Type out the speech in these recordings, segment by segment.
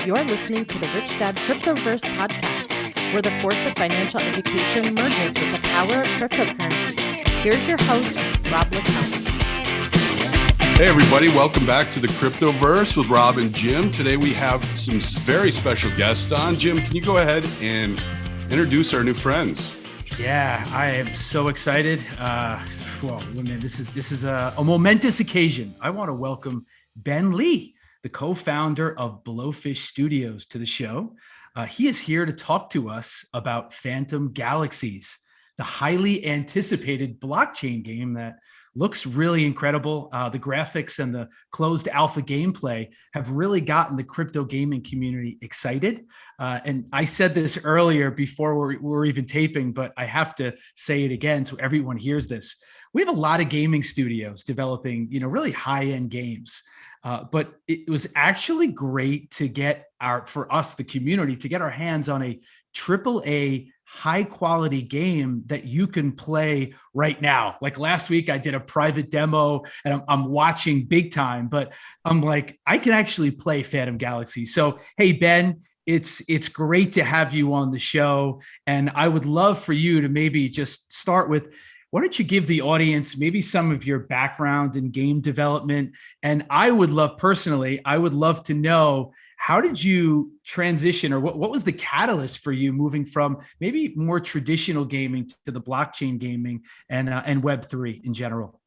You're listening to the Rich Dad Cryptoverse podcast, where the force of financial education merges with the power of cryptocurrency. Here's your host, Rob LaCount. Hey everybody, welcome back to the Cryptoverse with Rob and Jim. Today we have some very special guests on. Jim, can you go ahead and introduce our new friends? Yeah, I am so excited. Well, man, this is a momentous occasion. I want to welcome Ben Lee, the co-founder of Blowfish Studios, to the show. He is here to talk to us about Phantom Galaxies, the highly anticipated blockchain game that looks really incredible. The graphics and the closed alpha gameplay have really gotten the crypto gaming community excited. And I said this earlier before we're even taping, but I have to say it again so everyone hears this. We have a lot of gaming studios developing, really high-end games. But it was actually great to get for us, the community, to get our hands on a AAA high quality game that you can play right now. Like last week, I did a private demo and I'm watching big time, but I'm like, I can actually play Phantom Galaxy. So, hey, Ben, it's great to have you on the show. And I would love for you to maybe just start with, why don't you give the audience maybe some of your background in game development? And I would love to know, how did you transition, or what was the catalyst for you moving from maybe more traditional gaming to the blockchain gaming and Web3 in general?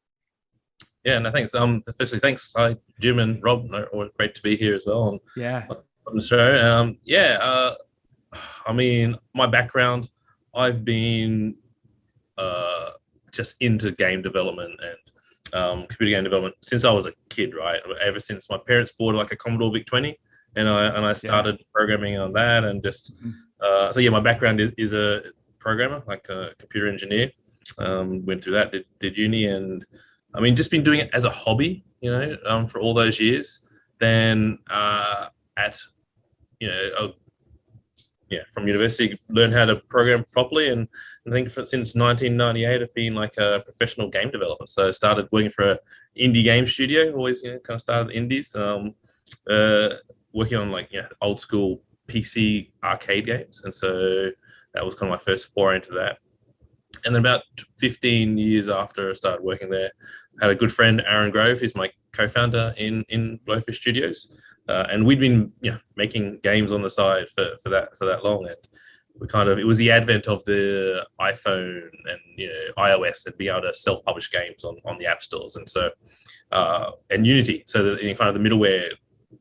Yeah, no, thanks. Firstly, thanks, hi, Jim and Rob. Great to be here as well. On the show. I mean, my background, I've been just into game development and computer game development since I was a kid, right? Ever since my parents bought like a Commodore VIC-20. And I started programming on that, and just my background is a programmer, like a computer engineer. Went through that, did uni, and I mean, just been doing it as a hobby, for all those years. Then from university, learned how to program properly, and I think since 1998, I've been like a professional game developer. So I started working for an indie game studio. Always, kind of started indies. Working on old school PC arcade games. And so that was kind of my first foray into that. And then about 15 years after I started working there, I had a good friend, Aaron Grove, who's my co-founder in Blowfish Studios. And we'd been making games on the side for that long. And it was the advent of the iPhone and iOS and being able to self-publish games on the app stores. And so and Unity, so that kind of the middleware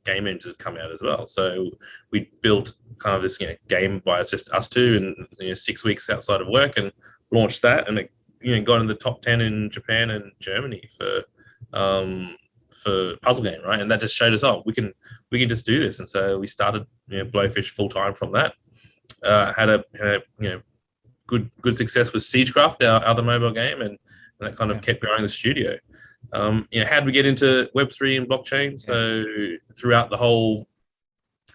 game engines had come out as well. So we built kind of this game by just us two in 6 weeks outside of work, and launched that, and it got in the top 10 in Japan and Germany for puzzle game, right? And that just showed us, we can just do this. And so we started Blowfish full time from that. Had a good success with Siegecraft, our other mobile game, and that kind of kept growing the studio. How did we get into Web3 and blockchain? So throughout the whole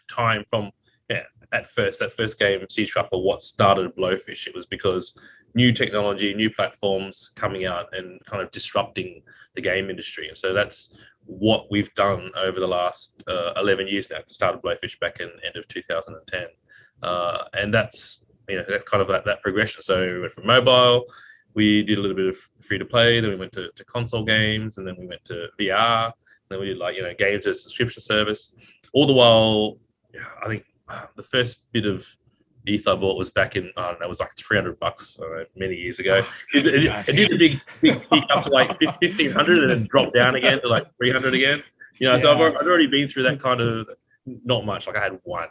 time from that first game, Siegecraft, for what started Blowfish, it was because new technology, new platforms coming out and kind of disrupting the game industry. And so that's what we've done over the last 11 years now. Started Blowfish back in end of 2010. And that's kind of that progression. So we went from mobile, we did a little bit of free to play, then we went to console games, and then we went to VR, then we did games as a subscription service. All the while, I think the first bit of ETH I bought was back in, it was like $300 many years ago. It did a big peak up to like 1,500 and then dropped down again to like 300 again. So I'd already been through that kind of, not much. Like I had one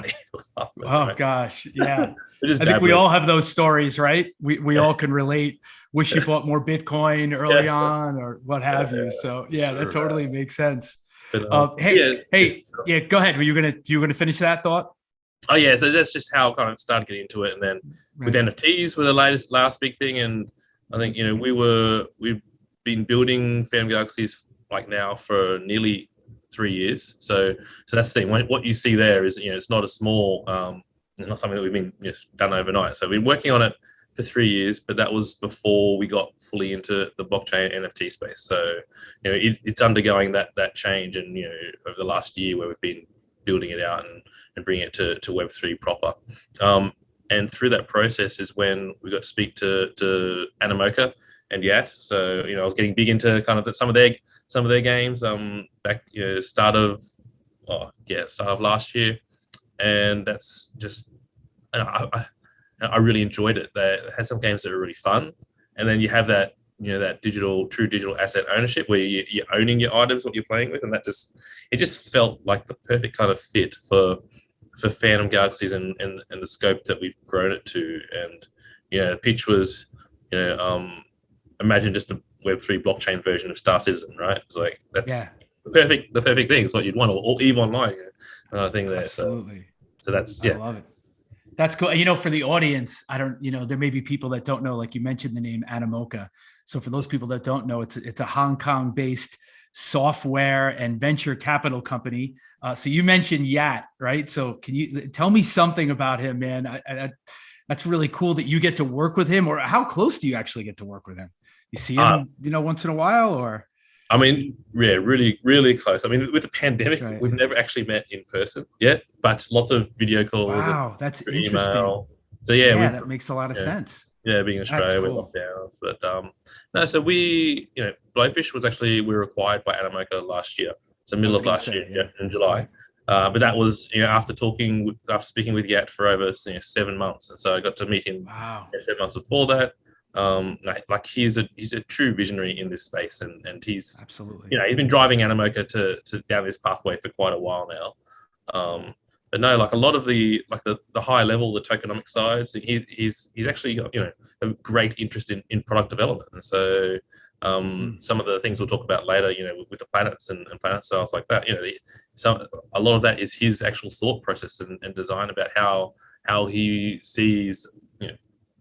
ETH. Oh gosh, yeah. I think we all have those stories, right? We all can relate. Wish you bought more Bitcoin early on, or what have you. So that totally makes sense. But, go ahead. Were you gonna finish that thought? Oh yeah, so that's just how I kind of started getting into it, and then with NFTs were the last big thing, and I think we've been building Phantom Galaxies like now for nearly 3 years. So that's the thing. What you see there is it's not a small, not something that we've been done overnight. So we've been working on it for 3 years, but that was before we got fully into the blockchain NFT space. So it's undergoing that change, and over the last year where we've been building it out and bringing it to Web3 proper. And through that process is when we got to speak to Animoca and Yat. So I was getting big into kind of some of their games back start of last year, and that's just I really enjoyed it. They had some games that were really fun, and then you have that that true digital asset ownership where you're owning your items, what you're playing with, and it just felt like the perfect kind of fit for Phantom Galaxies and the scope that we've grown it to. And the pitch was imagine just a Web3 blockchain version of Star Citizen, right? It's like that's the perfect thing. It's what you'd want, or EVE Online kind of thing there. Absolutely. So that's I love it. That's cool. For the audience, I don't, there may be people that don't know, like you mentioned the name Animoca. So for those people that don't know, it's a Hong Kong based software and venture capital company. So you mentioned Yat, right? So can you tell me something about him, man? That's really cool that you get to work with him. Or how close do you actually get to work with him? You see him, once in a while, or? I mean, yeah, really, really close. I mean, with the pandemic, we've never actually met in person yet, but lots of video calls. Wow, that's interesting. Email. So yeah, that makes a lot of sense. Yeah, being in Australia, we're locked down. But no, so we, Blowfish was actually, we were acquired by Animoca last year. So middle of last year, in July. But that was, after speaking with Yat for over 7 months, and so I got to meet him 7 months before that. Like he's a true visionary in this space, and he's absolutely, he's been driving Animoca to down this pathway for quite a while now. But no, like a lot of the high level, the tokenomic side, so he's actually got a great interest in product development, and so some of the things we'll talk about later, with the planets and planet sales like that, a lot of that is his actual thought process and design about how he sees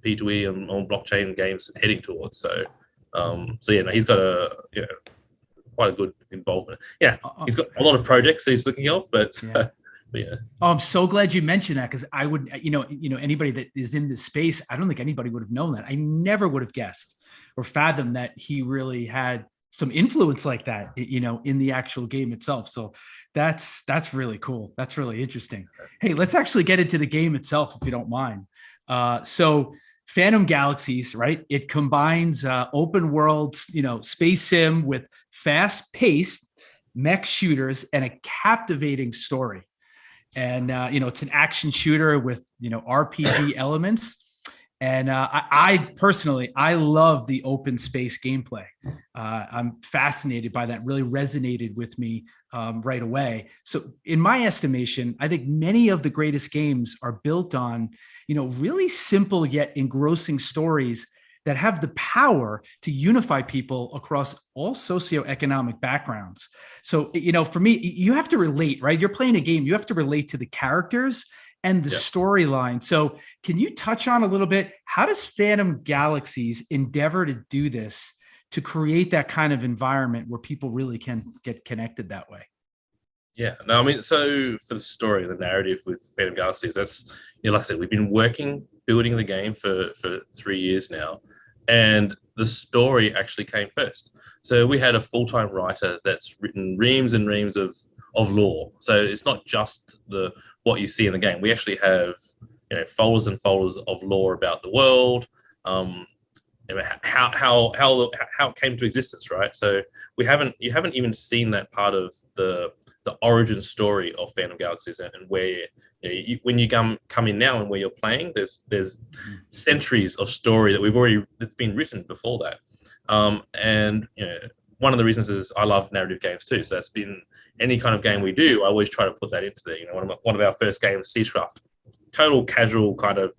P2E and on blockchain games heading towards. So he's got quite a good involvement. Yeah, he's got a lot of projects that he's looking of, but yeah. Oh, I'm so glad you mentioned that, because I would, anybody that is in this space, I don't think anybody would have known that. I never would have guessed or fathomed that he really had some influence like that, in the actual game itself. So that's really cool. That's really interesting. Hey, let's actually get into the game itself, if you don't mind. So Phantom Galaxies, right? It combines open world, space sim with fast-paced mech shooters and a captivating story. And it's an action shooter with RPG elements. And I personally love the open space gameplay. I'm fascinated by that. Really resonated with me right away. So in my estimation, I think many of the greatest games are built on really simple yet engrossing stories that have the power to unify people across all socioeconomic backgrounds. So, for me, you have to relate, right? You're playing a game, you have to relate to the characters and the storyline. So can you touch on a little bit, how does Phantom Galaxies endeavor to do this, to create that kind of environment where people really can get connected that way? Yeah, no, I mean, so for the story, the narrative with Phantom Galaxies, that's, like I said, we've been building the game for 3 years now. And the story actually came first. So we had a full-time writer that's written reams and reams of lore. So it's not just what you see in the game. We actually have folders and folders of lore about the world, how it came to existence, right? So you haven't even seen that part of the origin story of Phantom Galaxies, and where when you come in now and where you're playing, there's centuries of story that's been written before that. And one of the reasons is I love narrative games too. So that's been any kind of game we do, I always try to put that into there. One of our first games, Siegecraft, total casual kind of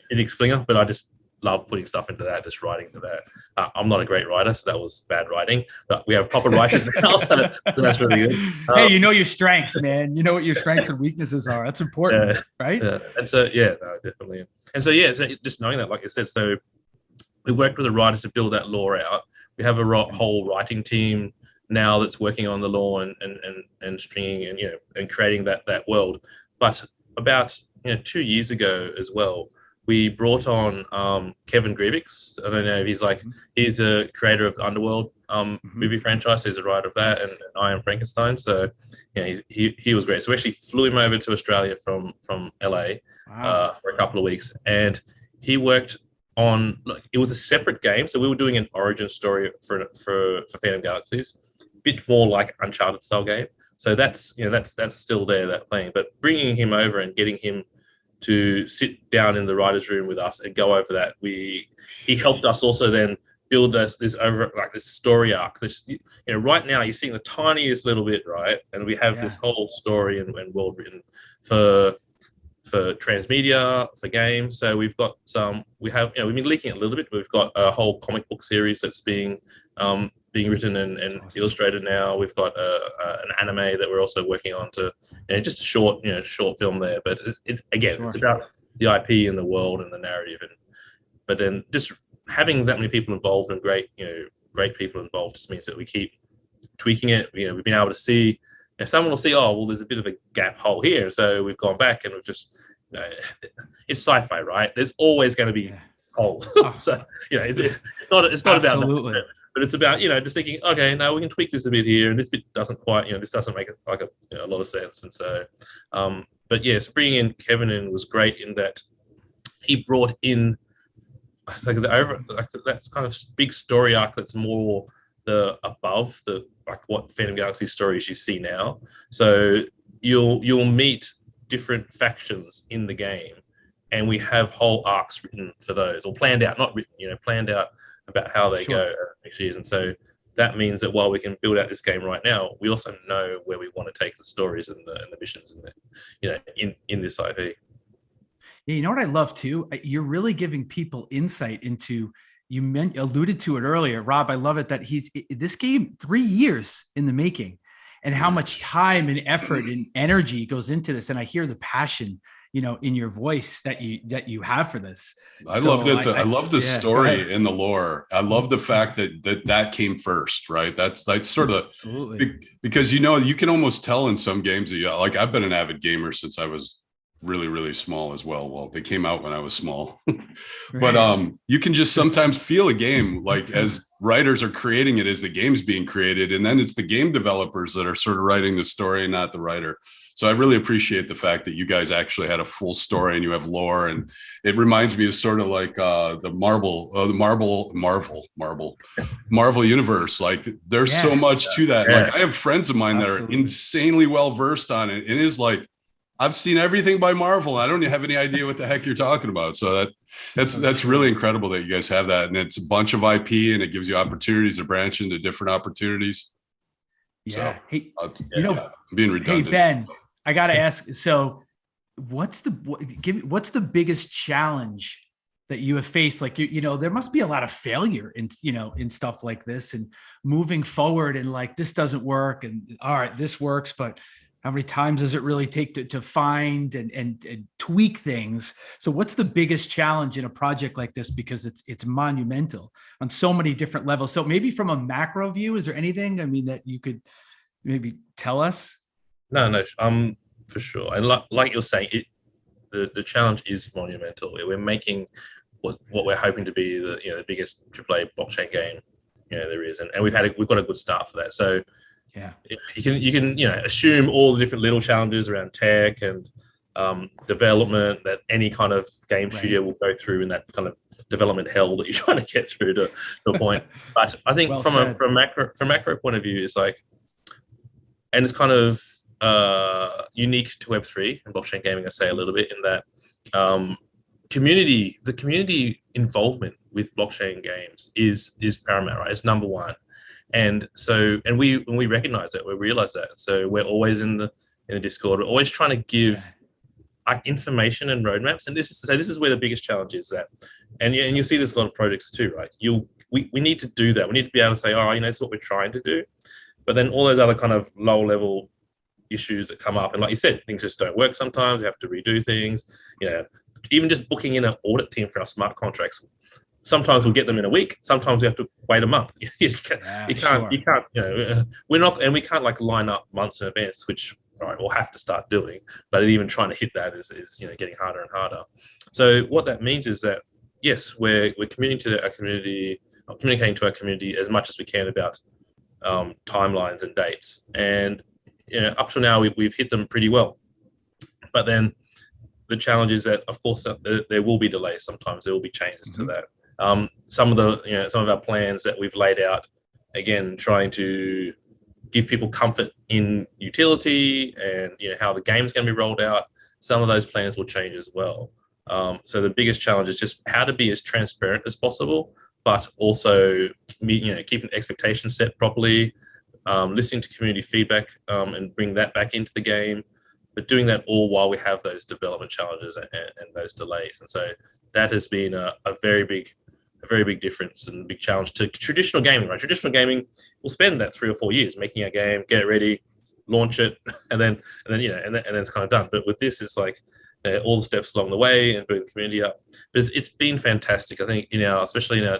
physics flinger, but I just love putting stuff into that, just writing into that. I'm not a great writer, so that was bad writing, but we have proper writers now, so that's really good. Hey, your strengths, man. You know what your strengths and weaknesses are. That's important, right? Yeah. And so, no, definitely. And so, so just knowing that, like I said, so we worked with a writer to build that lore out. We have a whole writing team now that's working on the lore and stringing and creating that world. But about 2 years ago as well, we brought on Kevin Grivix. I don't know if he's a creator of the Underworld movie franchise. He's a writer of that, and I Am Frankenstein. So yeah, he was great. So we actually flew him over to Australia from LA for a couple of weeks, and he worked on, it was a separate game. So we were doing an origin story for Phantom Galaxies, a bit more like Uncharted style game. So that's still there, that playing. But bringing him over and getting him to sit down in the writer's room with us and go over that, he helped us also then build this story arc. Right now you're seeing the tiniest little bit, right? And we have this whole story and world written for transmedia, for games. So we've got we've been leaking it a little bit. We've got a whole comic book series that's being written and awesome. Illustrated now. We've got an anime that we're also working on just a short film there. But it's about the IP and the world and the narrative, but then just having that many people involved and great people involved just means that we keep tweaking it. We've been able to see. Someone will see, oh, well, there's a bit of a gap hole here. So we've gone back and we've just, it's sci-fi, right? There's always going to be holes. So, it's not about that. But it's about, just thinking, okay, now we can tweak this a bit here. And this bit doesn't quite, this doesn't make like a lot of sense. And so, but yes, bringing in Kevin in was great in that he brought in that kind of big story arc that's more above what Phantom Galaxy stories you see now. So you'll meet different factions in the game, and we have whole arcs written for those, or planned out, not written, planned out about how they go next years. And so that means that while we can build out this game right now, we also know where we want to take the stories and the missions in this IP. Yeah, you know what I love too? You're really giving people insight into. You alluded to it earlier, Rob. I love it that this game 3 years in the making, and how much time and effort and energy goes into this. And I hear the passion, in your voice that you have for this. I love the story and the lore. I love the fact that came first, right? That's sort of because you can almost tell in some games that I've been an avid gamer since I was really, really small as well. Well, they came out when I was small, but you can just sometimes feel a game, as writers are creating it as the game's being created. And then it's the game developers that are sort of writing the story, not the writer. So I really appreciate the fact that you guys actually had a full story and you have lore. And it reminds me of sort of like the Marvel universe. There's so much to that. I have friends of mine that are insanely well versed on it. It is I've seen everything by Marvel. I don't have any idea what the heck you're talking about. So that's really incredible that you guys have that. And it's a bunch of IP, and it gives you opportunities to branch into different opportunities. Yeah. So, I'm being redundant. Hey, Ben, I got to ask. So what's the biggest challenge that you have faced? There must be a lot of failure in stuff like this, and moving forward, and this doesn't work, and all right, this works, but how many times does it really take to find and tweak things? So what's the biggest challenge in a project like this? Because it's monumental on so many different levels. So maybe from a macro view, is there anything, that you could maybe tell us? No, for sure. And like you're saying, the challenge is monumental. We're making what we're hoping to be the biggest AAA blockchain game there is, and we've got a good start for that. So. Yeah, you can assume all the different little challenges around tech and development that any kind of game studio will go through in that kind of development hell that you're trying to get through to a point. But I think from a macro point of view, it's and it's kind of unique to Web3 and blockchain gaming. I say a little bit in that the community involvement with blockchain games is paramount, right? It's number one. And so, we recognize that, we realize that. So we're always in the Discord. We're always trying to give information and roadmaps. And this is where the biggest challenge is that. And you'll see this a lot of projects too, right? We need to do that. We need to be able to say, this is what we're trying to do. But then all those other kind of low level issues that come up, and like you said, things just don't work sometimes. We have to redo things. Even just booking in an audit team for our smart contracts. Sometimes we'll get them in a week. Sometimes we have to wait a month. You can't. We're not, and we can't line up months in advance, which right, we'll have to start doing. But even trying to hit that is getting harder and harder. So what that means is that yes, we're communicating to our community as much as we can about timelines and dates, and up to now we've hit them pretty well. But then the challenge is that, of course, there will be delays. Sometimes there will be changes to that. Some of our plans that we've laid out, again, trying to give people comfort in utility and how the game's going to be rolled out. Some of those plans will change as well. So the biggest challenge is just how to be as transparent as possible, but also keeping expectations set properly, listening to community feedback and bring that back into the game, but doing that all while we have those development challenges and those delays. And so that has been a very big difference and big challenge to traditional gaming, right? Traditional gaming, we'll spend that 3 or 4 years making our game, get it ready, launch it, and then it's kind of done. But with this, it's like all the steps along the way and building the community up. But it's been fantastic. I think especially in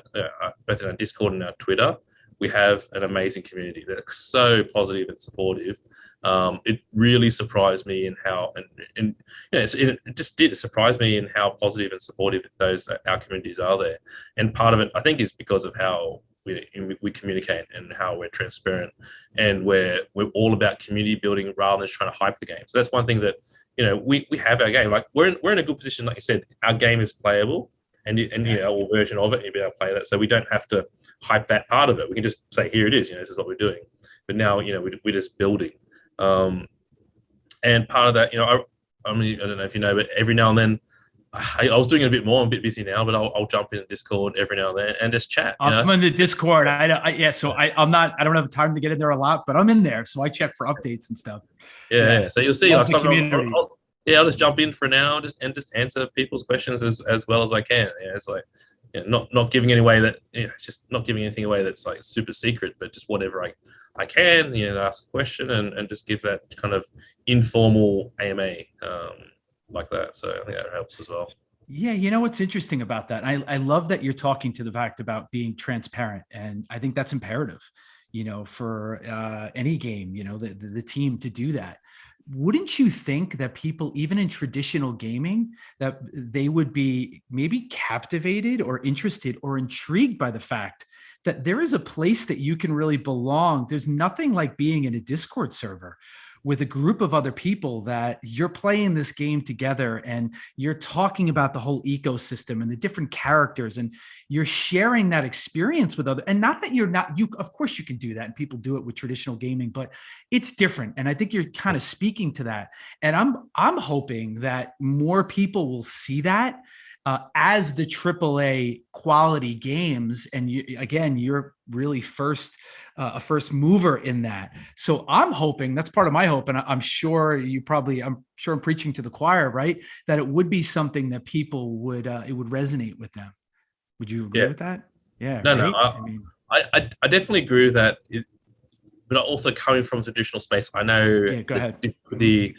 both in our Discord and our Twitter, we have an amazing community that's so positive and supportive. It really surprised me in how, it just did surprise me in how positive and supportive our communities are there. And part of it, I think, is because of how we communicate and how we're transparent, and we're all about community building rather than just trying to hype the game. So that's one thing that we have our game. Like we're in a good position, like you said, our game is playable, and a version of it, and you'll be able to play that. So we don't have to hype that part of it. We can just say, here it is. This is what we're doing. But now, we're just building. And part of that, I mean, I don't know if you know, but every now and then, I was doing it a bit more. I'm a bit busy now, but I'll jump in the Discord every now and then and just chat. I'm in the Discord. So I'm not. I don't have time to get in there a lot, but I'm in there, so I check for updates and stuff. Yeah. So you'll see, I'll just jump in for now, just answer people's questions as well as I can. It's like not giving just not giving anything away that's like super secret, but just whatever I can, ask a question and just give that kind of informal AMA like that. So I think that helps as well. Yeah, what's interesting about that? I love that you're talking to the fact about being transparent, and I think that's imperative, for any game, the team to do that. Wouldn't you think that people, even in traditional gaming, that they would be maybe captivated or interested or intrigued by the fact that there is a place that you can really belong? There's nothing like being in a Discord server with a group of other people that you're playing this game together and you're talking about the whole ecosystem and the different characters, and you're sharing that experience with others. And not that of course you can do that, and people do it with traditional gaming, but it's different. And I think you're kind of speaking to that. And I'm hoping that more people will see that as the AAA quality games. And you're really a first mover in that. So I'm hoping, that's part of my hope. And I'm sure I'm preaching to the choir, right? That it would be something that people would, it would resonate with them. Would you agree with that? Yeah. No, right? no. I definitely agree with that. But also coming from traditional space, I know the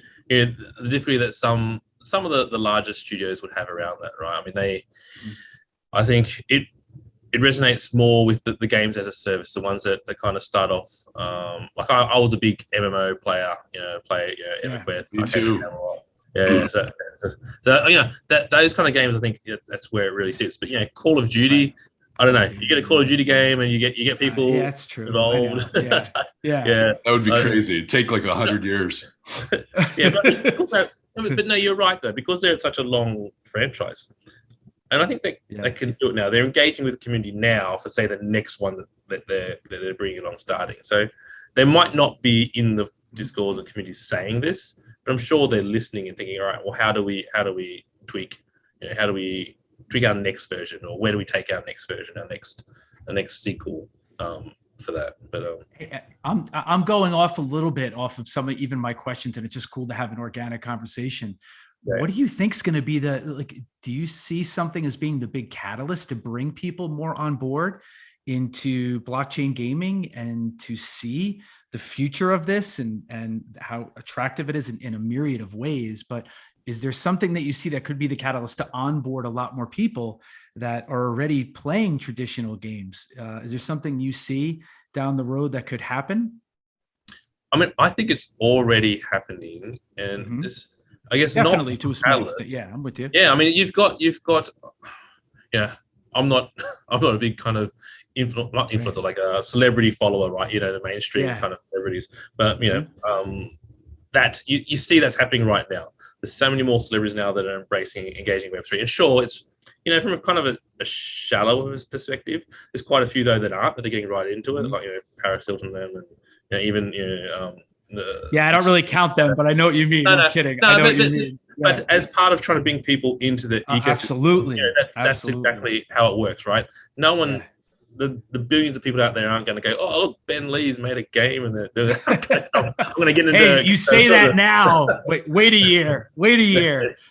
difficulty that some of the larger studios would have around that, right? I mean, I think it resonates more with the games as a service, the ones that kind of start off. Like I was a big MMO player, EverQuest. Me too. Yeah, so that those kind of games, I think that's where it really sits. But Call of Duty, I don't know. You get a Call of Duty game and you get people that's true. involved. Yeah, that would be crazy. It'd take like 100 years. But no, you're right though, because they're such a long franchise, and I think they can do it now. They're engaging with the community now for, say, the next one that they're bringing along starting. So they might not be in the Discords and communities saying this, but I'm sure they're listening and thinking, all right, well, how do we tweak? How do we tweak our next version, or where do we take our next version, our next sequel for that? But I'm going off a little bit off of some of even my questions, and it's just cool to have an organic conversation. Right. What do you think is going to be do you see something as being the big catalyst to bring people more on board into blockchain gaming and to see the future of this and how attractive it is in a myriad of ways? But is there something that you see that could be the catalyst to onboard a lot more people that are already playing traditional games? Is there something you see down the road that could happen? I mean, I think it's already happening, and it's, I guess, definitely not to a small extent. Yeah, I'm with you. Yeah, I mean, you've got. Yeah, I'm not a big kind of not influencer, like a celebrity follower, right? The mainstream kind of celebrities, but that you see that's happening right now. There's so many more celebrities now that are embracing engaging Web3, and sure, it's from a kind of a shallower perspective. There's quite a few though that aren't, that are getting right into it, like Paris Hilton them, and even I don't really count them, but I know what you mean. I'm kidding. I know what you mean. Yeah. But as part of trying to bring people into the ecosystem, absolutely, that's exactly how it works, right? No one, the billions of people out there aren't going to go, oh, look, Ben Lee's made a game, and they're I'm going to get into. Hey, you say that now. Wait a year.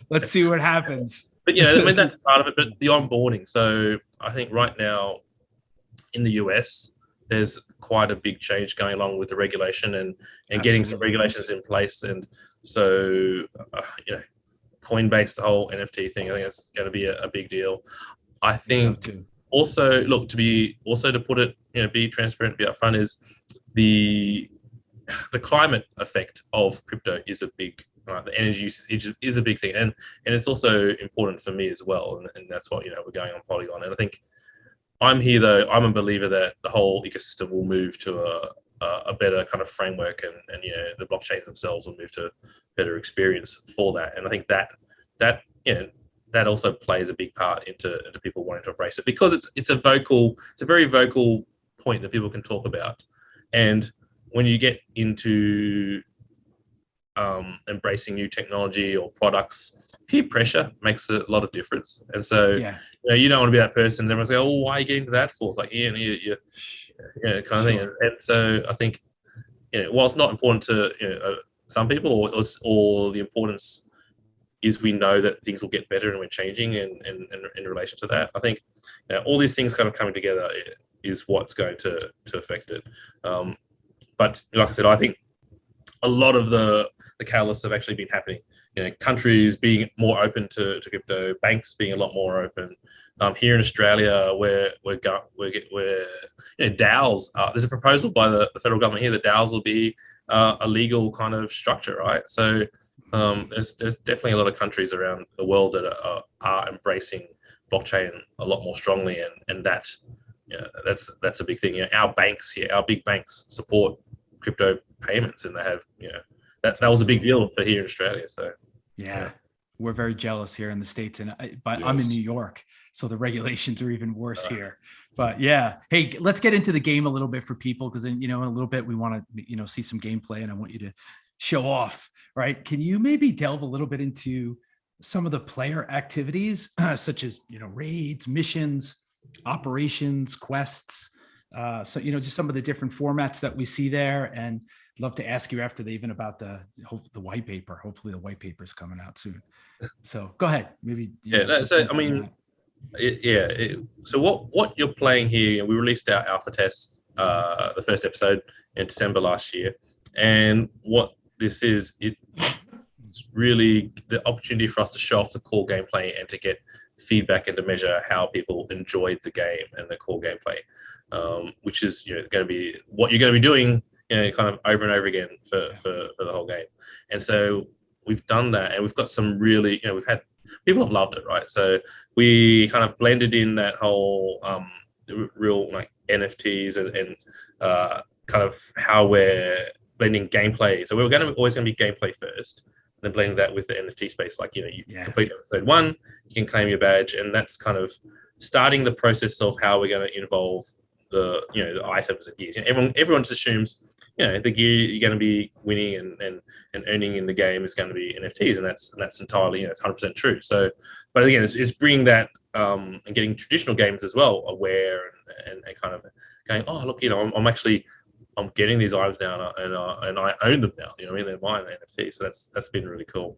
Let's see what happens. But I mean, that's part of it. But the onboarding. So I think right now in the US, there's quite a big change going along with the regulation and getting some regulations in place. And so, Coinbase, the whole NFT thing, I think that's going to be a big deal. I think also, look, to put it, be transparent, be upfront, is the climate effect of crypto is a big, the energy usage is a big thing. And it's also important for me as well. And that's what, we're going on Polygon. And I think I'm here, though. I'm a believer that the whole ecosystem will move to a better kind of framework, and the blockchains themselves will move to a better experience for that. And I think that also plays a big part into people wanting to embrace it, because it's a very vocal point that people can talk about. And when you get into embracing new technology or products, peer pressure makes a lot of difference. And so you don't want to be that person and everyone's like, oh, why are you getting to that for? It's like, you kind of thing. And so I think while it's not important to some people, or the importance is, we know that things will get better and we're changing, and in relation to that, I think all these things kind of coming together is what's going to affect it. But like I said, I think a lot of the catalysts have actually been happening. Countries being more open to crypto, banks being a lot more open. Here in Australia, where DAOs. There's a proposal by the federal government here that DAOs will be a legal kind of structure, right? So there's definitely a lot of countries around the world that are embracing blockchain a lot more strongly, and that's a big thing. Our banks here, our big banks, support crypto payments, and they have that was a big deal for here in Australia. So we're very jealous here in the States, but I'm in New York, so the regulations are even worse here. But hey, let's get into the game a little bit for people, because in a little bit we want to see some gameplay, and I want you to show off, right? Can you maybe delve a little bit into some of the player activities, such as raids, missions, operations, quests, so just some of the different formats that we see there? And I'd love to ask you after even about the white paper. Hopefully the white paper is coming out soon. So go ahead. Maybe. So what you're playing here, we released our alpha test, the first episode in December last year. And what this is, it's really the opportunity for us to show off the core gameplay and to get feedback and to measure how people enjoyed the game and the core gameplay, which is going to be what you're going to be doing kind of over and over again for the whole game. And so we've done that, and we've got some really, we've had people have loved it, right? So we kind of blended in that whole real like NFTs and kind of how we're blending gameplay. So we were always going to be gameplay first, and then blending that with the NFT space. Like you complete episode 1, you can claim your badge, and that's kind of starting the process of how we're going to involve the the items and gears. Everyone just assumes the gear you're going to be winning and earning in the game is going to be NFTs, and that's entirely it's 100% true. So, but again, it's bringing that and getting traditional games as well aware and kind of going, oh look, I'm getting these items now, and I own them now. They're mine, NFT. So that's been really cool.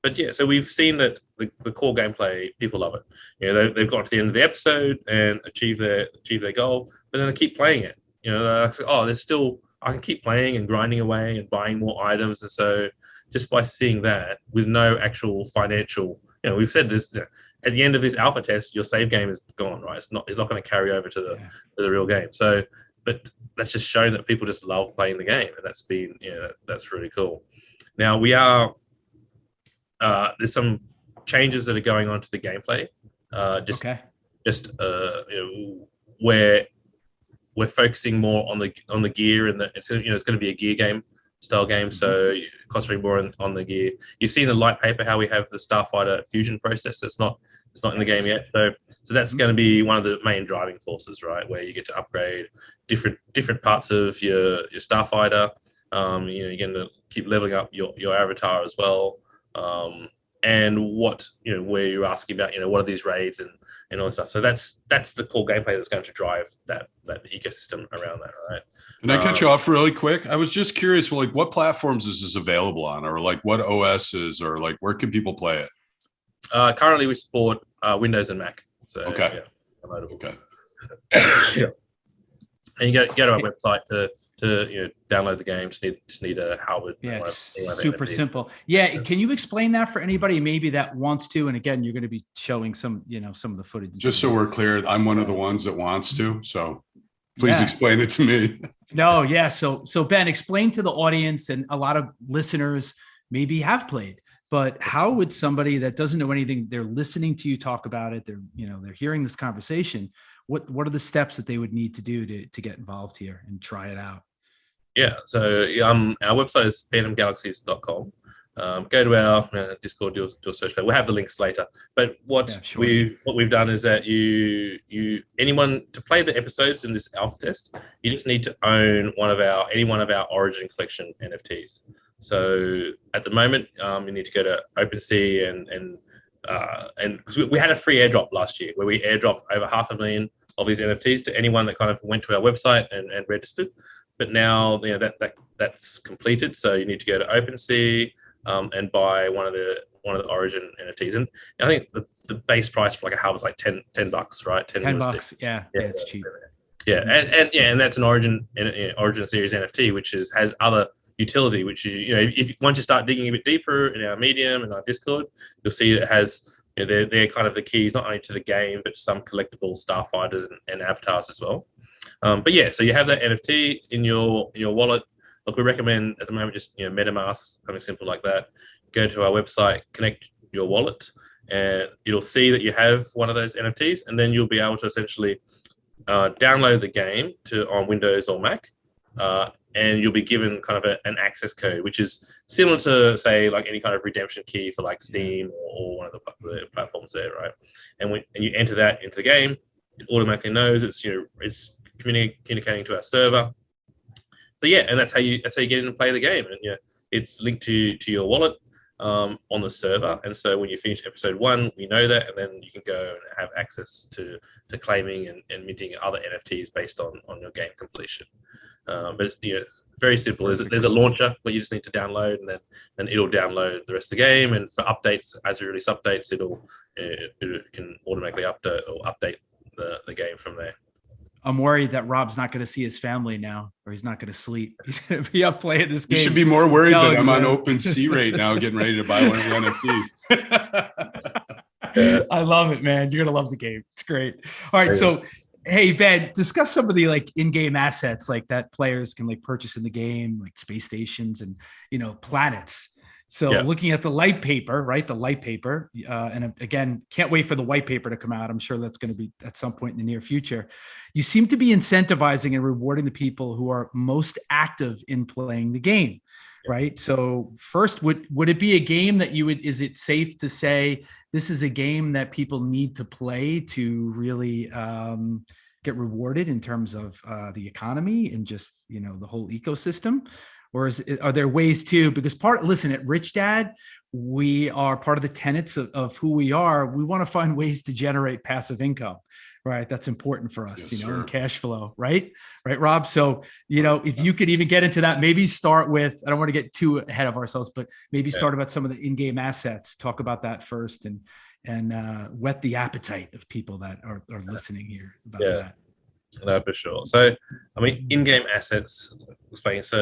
But so we've seen that the core gameplay, people love it. They've got to the end of the episode and achieve their goal, but then they keep playing it. They're like, oh, there's still, I can keep playing and grinding away and buying more items. And so just by seeing that with no actual financial, we've said this. At the end of this alpha test, your save game is gone, right? It's not going to carry over to the real game. So but that's just shown that people just love playing the game, and that's been, that's really cool. Now we are there's some changes that are going on to the gameplay. Where we're focusing more on the gear, and it's going to be a gear game style game, so concentrating more on the gear. You've seen the light paper how we have the Starfighter fusion process. It's not in the game yet, so that's going to be one of the main driving forces, right? Where you get to upgrade different parts of your Starfighter. You're going to keep leveling up your avatar as well. And what, where you're asking about, what are these raids and all this stuff. So that's the core gameplay that's going to drive that ecosystem around that, right? Can I cut you off really quick? I was just curious, well, like, what platforms is this available on, or like what OSs, or like where can people play it? Currently, we support Windows and Mac. So okay, yeah, okay. Yeah. And you go to our website to download the game. Just need a Halberd. Yeah, it's super simple. Yeah, can you explain that for anybody maybe that wants to? And again, you're going to be showing some of the footage. Just so we're clear, I'm one of the ones that wants to. So please explain it to me. No, yeah. So Ben, explain to the audience, and a lot of listeners maybe have played, but how would somebody that doesn't know anything, they're listening to you talk about it, they're hearing this conversation, what are the steps that they would need to do to get involved here and try it out? Yeah, so our website is phantomgalaxies.com. Go to our Discord, do a search for it. We'll have the links later. But what we've done is that anyone to play the episodes in this alpha test, you just need to own any one of our Origin collection NFTs. So at the moment, you need to go to OpenSea and because we had a free airdrop last year where we airdropped over 500,000 of these NFTs to anyone that kind of went to our website and registered. But now that's completed, so you need to go to OpenSea and buy one of the Origin NFTs. And I think the base price for like a hub is like $10, right? $10, yeah, it's cheap. Yeah, and that's an Origin series NFT, which has other utility. Which if once you start digging a bit deeper in our Medium and our Discord, you'll see it has they're kind of the keys not only to the game but some collectible starfighters and avatars as well. But yeah, so you have that NFT in your wallet. Look, we recommend at the moment just MetaMask, something simple like that. Go to our website, connect your wallet, and it'll see that you have one of those NFTs, and then you'll be able to essentially download the game on Windows or Mac, and you'll be given kind of an access code, which is similar to, say, like any kind of redemption key for like Steam or one of the platforms there, right? And when you enter that into the game, it automatically knows it's communicating to our server. So yeah, and that's how you get in and play the game, and it's linked to your wallet on the server. And so when you finish episode 1, we know that, and then you can go and have access to claiming and minting other NFTs based on your game completion. But it's very simple. There's a launcher where you just need to download, and then it'll download the rest of the game. And for updates, as we release updates, it can automatically update the game from there. I'm worried that Rob's not going to see his family now, or he's not going to sleep. He's going to be up playing this game. You should be more worried that I'm on OpenSea right now, getting ready to buy one of the NFTs. I love it, man. You're going to love the game. It's great. All right. So, hey, Ben, discuss some of the like in-game assets like that players can like purchase in the game, like space stations and, planets. So looking at the light paper, right? The light paper, and again, can't wait for the white paper to come out. I'm sure that's going to be at some point in the near future. You seem to be incentivizing and rewarding the people who are most active in playing the game, right? So first, would it be a game that is it safe to say this is a game that people need to play to really get rewarded in terms of the economy and just, the whole ecosystem? Or are there ways to, because at Rich Dad, we are part of the tenets of who we are. We want to find ways to generate passive income, right? That's important for us, and cash flow, right? Right, Rob? So, if you could even get into that, maybe start with, I don't want to get too ahead of ourselves, but maybe start about some of the in-game assets, talk about that first and whet the appetite of people that are listening here about that. No, for sure. So, in-game assets, explaining. So,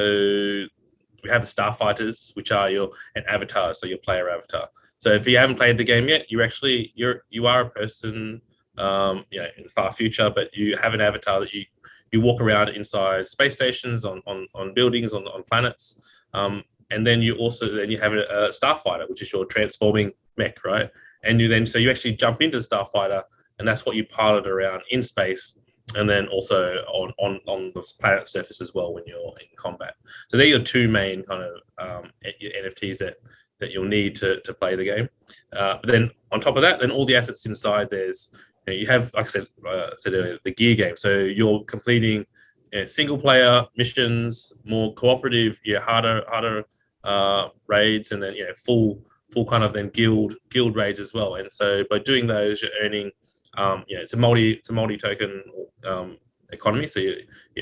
we have the Starfighters, which are an avatar, so your player avatar. So, if you haven't played the game yet, you are a person, in the far future, but you have an avatar that you walk around inside space stations, on buildings, on planets, and then you have a starfighter, which is your transforming mech, right? And so you actually jump into the starfighter, and that's what you pilot around in space, and then also on the planet surface as well when you're in combat. So they're your two main kind of NFTs that you'll need to play the game. But then on top of that, then all the assets inside, you have, like I said earlier, the gear game. So you're completing single player missions, more cooperative, harder raids, and then full kind of then guild raids as well. And so by doing those, you're earning it's a multi token economy. So you're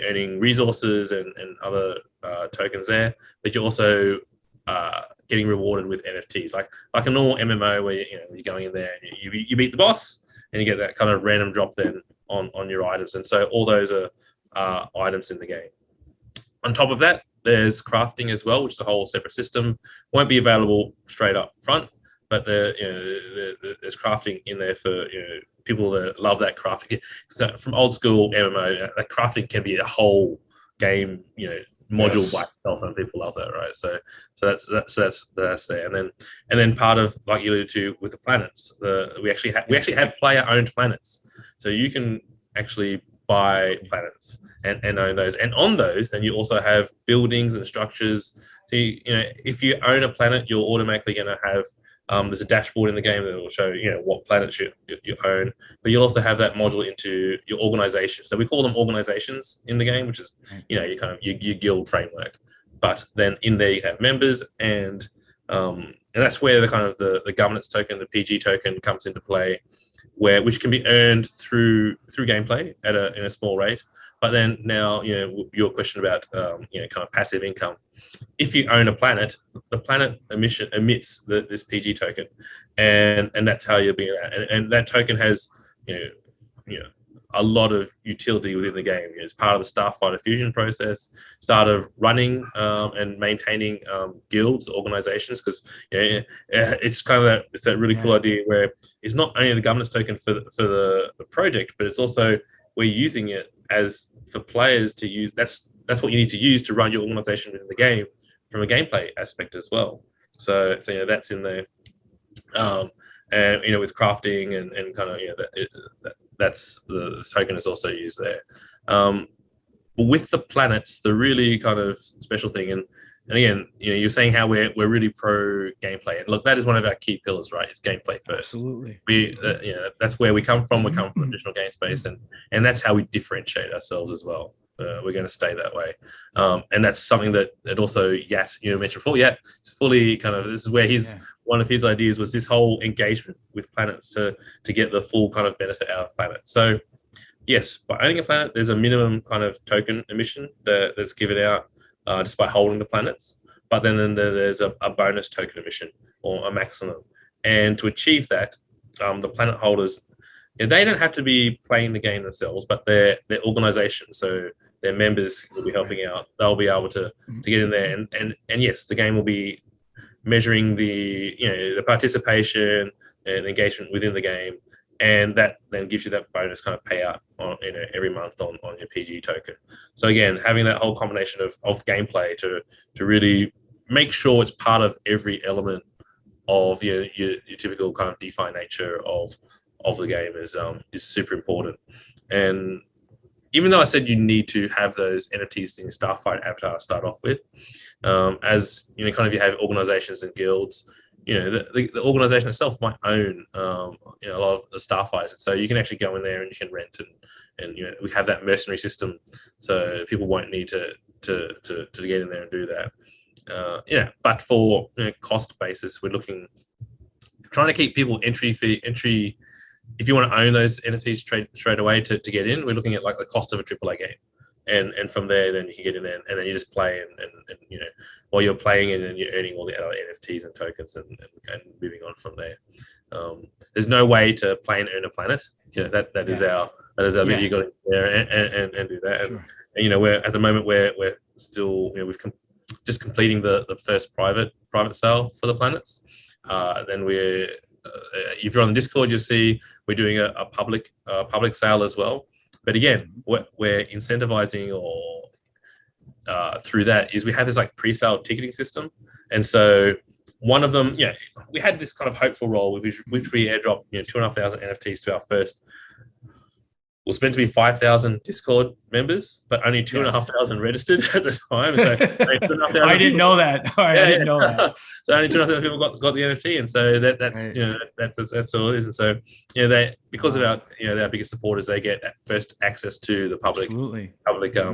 earning resources and other tokens there, but you're also getting rewarded with NFTs, like a normal MMO where you're going in there and you beat the boss and you get that kind of random drop then on your items. And so all those are items in the game. On top of that, there's crafting as well, which is a whole separate system. Won't be available straight up front, but there's crafting in there for people that love that crafting. So from old school MMO, that crafting can be a whole game, module by itself, and people love that, right? So that's there. And then part of, like you alluded to with the planets, we actually have player-owned planets, so you can actually buy planets and own those. And on those, then you also have buildings and structures. So if you own a planet, you're automatically going to have there's a dashboard in the game that will show what planets you own, but you'll also have that module into your organization. So we call them organizations in the game, which is your guild framework. But then in there you have members, and that's where the kind of the governance token, the PG token, comes into play, which can be earned through gameplay in a small rate. But then now your question about kind of passive income. If you own a planet, the planet emits this PG token, and that's how you'll be. And that token has a lot of utility within the game. It's part of the Starfighter fusion process, start of running and maintaining guilds, organizations, because it's kind of that really cool idea where it's not only the governance token for the project, but it's also we're using it as for players to use. That's what you need to use to run your organization in the game from a gameplay aspect as well. So that's in there, and with crafting and kind of that's the token is also used there. But with the planets, the really kind of special thing, and again, you're saying how we're really pro gameplay, and look, that is one of our key pillars, right? It's gameplay first. Absolutely. We that's where we come from. We come from traditional game space, and that's how we differentiate ourselves as well. We're going to stay that way, and that's something that also Yat mentioned before. Yat is fully kind of, this is where one of his ideas was this whole engagement with planets to get the full kind of benefit out of planet. So yes, by owning a planet, there's a minimum kind of token emission that's given out just by holding the planets, but then there's a bonus token emission or a maximum, and to achieve that, the planet holders, they don't have to be playing the game themselves, but their organization, so their members will be helping out. They'll be able to get in there, and yes, the game will be measuring the participation and engagement within the game, and that then gives you that bonus kind of payout on every month on your PG token. So again, having that whole combination of gameplay to really make sure it's part of every element of your typical kind of DeFi nature of the game is super important. And even though I said you need to have those NFTs in your Starfighter avatar to start off with, as kind of you have organizations and guilds, the organization itself might own a lot of the Starfighters, so you can actually go in there and you can rent and we have that mercenary system, so people won't need to get in there and do that. But for cost basis, we're trying to keep people entry. If you want to own those NFTs straight away to get in, we're looking at like the cost of a AAA game, and from there, then you can get in there, and then you just play, and while you're playing it, and you're earning all the other NFTs and tokens, and moving on from there. There's no way to play and earn a planet. That is our bit. You got to go there and do that. Sure. And we're at the moment we're still we've just completing the first private sale for the planets. Then we're if you're on the Discord, you'll see we're doing a public sale as well. But again, what we're incentivizing or through that is we have this like pre-sale ticketing system. And so one of them, we had this kind of hopeful role, which we airdropped, 2,500 NFTs to our first, was meant to be 5,000 Discord members, but only 2,500 registered at the time. So I didn't know that. I didn't know that. So only 2,500 people got the NFT, and so that's right. That's all it is. And so they, because of our biggest supporters, they get first access to the public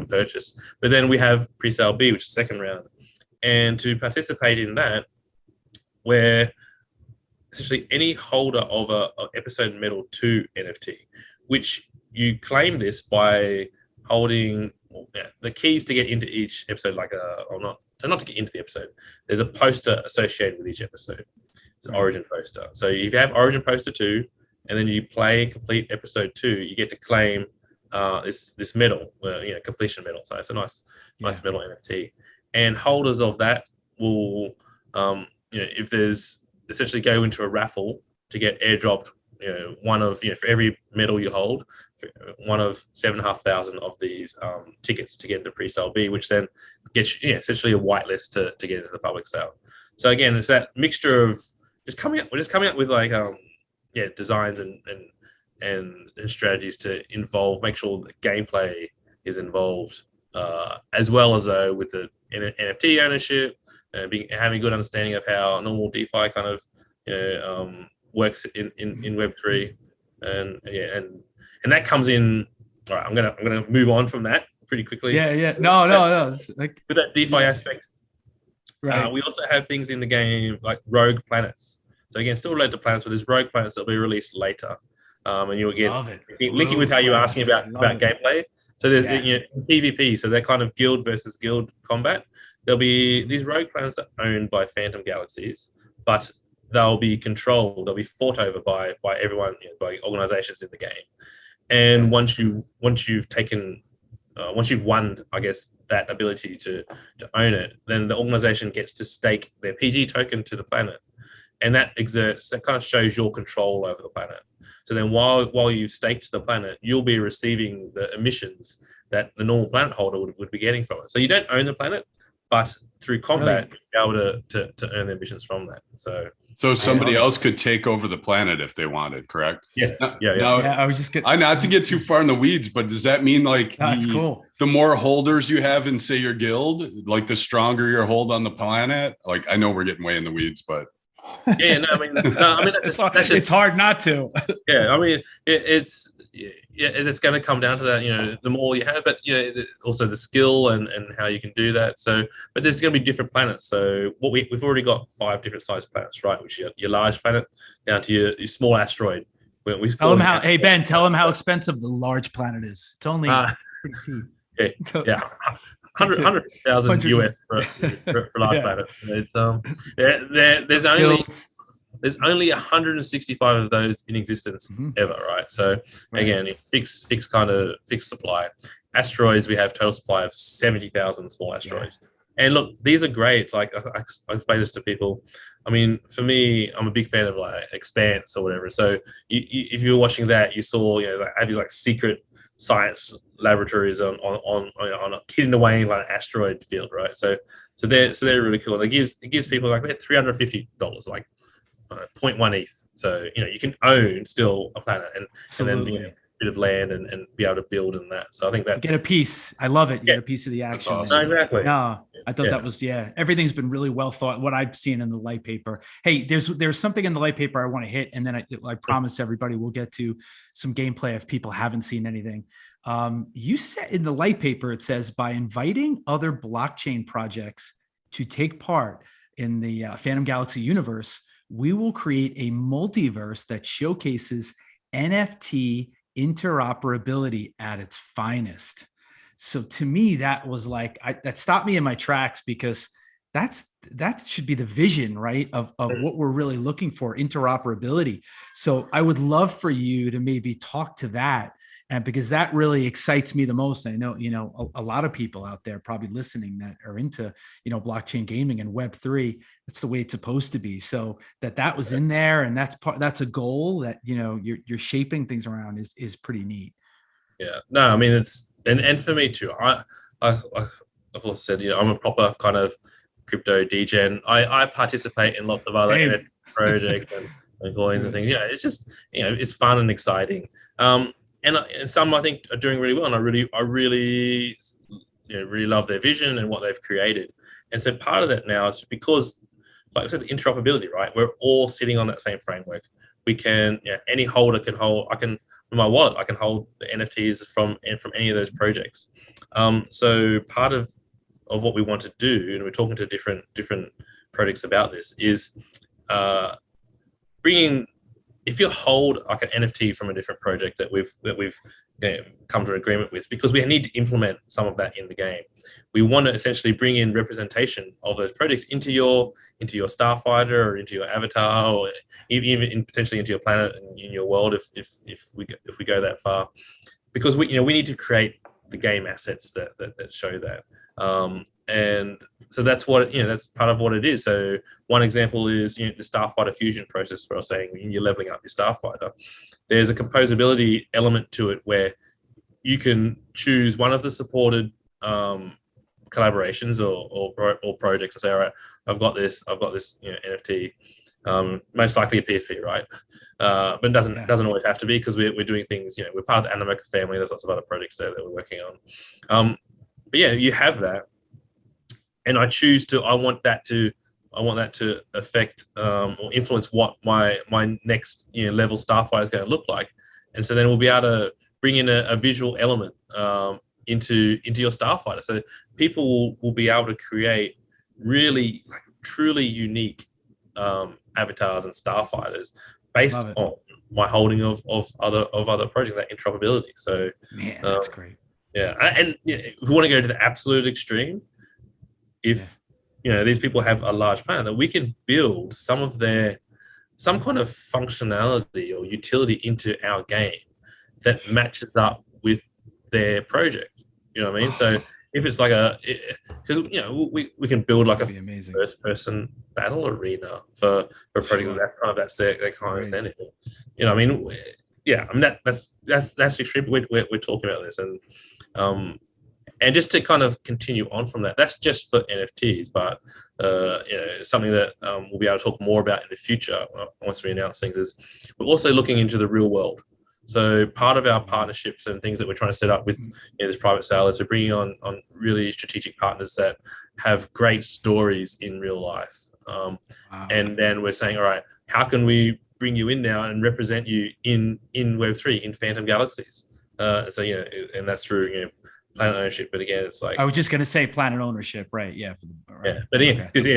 purchase. But then we have pre-sale B, which is second round, and to participate in that, where essentially any holder of a episode medal 2 NFT, which you claim this by holding the keys to get into each episode, not to get into the episode. There's a poster associated with each episode. It's an Origin poster. So if you have Origin poster 2, and then you play and complete episode 2, you get to claim this medal, completion medal. So it's a nice medal NFT. And holders of that will, if there's essentially go into a raffle to get airdropped, one of, for every medal you hold, one of 7,500 of these tickets to get into pre-sale B, which then gets essentially a whitelist to get into the public sale. So again, it's that mixture of we're just coming up with like designs and strategies to make sure the gameplay is involved, as well as with the NFT ownership and having a good understanding of how normal DeFi kind of works in Web3, and that comes in. All right, I'm gonna move on from that pretty quickly. No. It's like with that DeFi aspect, right? We also have things in the game like rogue planets. So again, still related to planets, but there's rogue planets that'll be released later, and you'll get linking with how you're asking about gameplay. So there's PvP, so they're kind of guild versus guild combat. There'll be these rogue planets that are owned by Phantom Galaxies, but they'll be controlled. They'll be fought over by everyone, by organizations in the game. And once you've won, I guess, that ability to own it, then the organization gets to stake their PG token to the planet, and that kind of shows your control over the planet. So then, while you've staked the planet, you'll be receiving the emissions that the normal planet holder would be getting from it. So you don't own the planet, but through combat, you'll be able to earn the emissions from that. So somebody else could take over the planet if they wanted, correct? Yes. I was just not to get too far in the weeds, but does that mean like the more holders you have in, say, your guild, like the stronger your hold on the planet? Like, I know we're getting way in the weeds, but it's hard not to. It's going to come down to that. The more you have, but also the skill and how you can do that. So, but there's going to be different planets. So we've already got 5 different sized planets, right? Which your large planet down to your small asteroid. Tell them how expensive the large planet is. It's only pretty cheap. 100,000 US for large planet. It's there's only 165 of those in existence ever, right? So again, fixed supply. Asteroids, we have total supply of 70,000 small asteroids. And look, these are great. Like I explain this to people. I mean, for me, I'm a big fan of like Expanse or whatever. So if you were watching that, you saw have these like secret science laboratories on hidden away in like an asteroid field, right? So they're really cool. And it gives people like $350, like 0.1 ETH. So you can own still a planet and then a bit of land and be able to build in that. So I think that's get a piece. I love it. You get a piece of the action. That's awesome. Exactly. No, I thought that was everything's been really well thought. What I've seen in the light paper. Hey, there's something in the light paper I want to hit, and then I promise everybody we'll get to some gameplay if people haven't seen anything. You said in the light paper, it says by inviting other blockchain projects to take part in the Phantom Galaxy universe, we will create a multiverse that showcases NFT interoperability at its finest. So to me, that was like, that stopped me in my tracks, because that should be the vision, right? Of what we're really looking for, interoperability. So I would love for you to maybe talk to that. And because that really excites me the most. I know, a lot of people out there probably listening that are into, blockchain gaming and Web3. That's the way it's supposed to be. So that was in there, and that's a goal that, you're shaping things around is pretty neat. Yeah. No, I mean, it's, and for me too, I've also said, I'm a proper kind of crypto degen. I participate in lots of other NFT projects and coins and things. Yeah, it's just, it's fun and exciting. And some I think are doing really well, and I really really love their vision and what they've created. And so part of that now is because, like I said, interoperability, right? We're all sitting on that same framework. We can, any holder can hold. In my wallet, I can hold the NFTs from any of those projects. So part of what we want to do, and we're talking to different projects about this, is bringing, if you hold like an NFT from a different project that we've come to an agreement with, because we need to implement some of that in the game. We want to essentially bring in representation of those projects into your Starfighter or into your avatar, or even potentially into your planet and in your world if we go that far, because we need to create the game assets that show that. And so that's what that's part of what it is. So one example is the Starfighter fusion process, where I was saying when you're leveling up your Starfighter, there's a composability element to it where you can choose one of the supported collaborations or projects and say, all right, I've got this NFT, most likely a PFP, right? But it doesn't always have to be, because we're doing things, we're part of the Animoca family. There's lots of other projects there that we're working on. But yeah, you have that. And I want that to affect or influence what my next level Starfighter is going to look like, and so then we'll be able to bring in a visual element into your Starfighter, so people will be able to create really truly unique avatars and Starfighters based on my holding of other projects, that interoperability. So that's great. Yeah, and if we want to go to the absolute extreme, if these people have a large planet, that we can build some kind of functionality or utility into our game that matches up with their project. You know what I mean? So if it's like because we can build like a first person battle arena for a project that's their kind of standard. I mean, that's extreme. We're talking about this, and just to kind of continue on from that, that's just for NFTs, but something that we'll be able to talk more about in the future once we announce things is we're also looking into the real world. So part of our partnerships and things that we're trying to set up with this private sale is we're bringing on really strategic partners that have great stories in real life. And then we're saying, all right, how can we bring you in now and represent you in Web3, in Phantom Galaxies? And that's through planet ownership. But again, it's like, I was just going to say planet ownership, right? Yeah.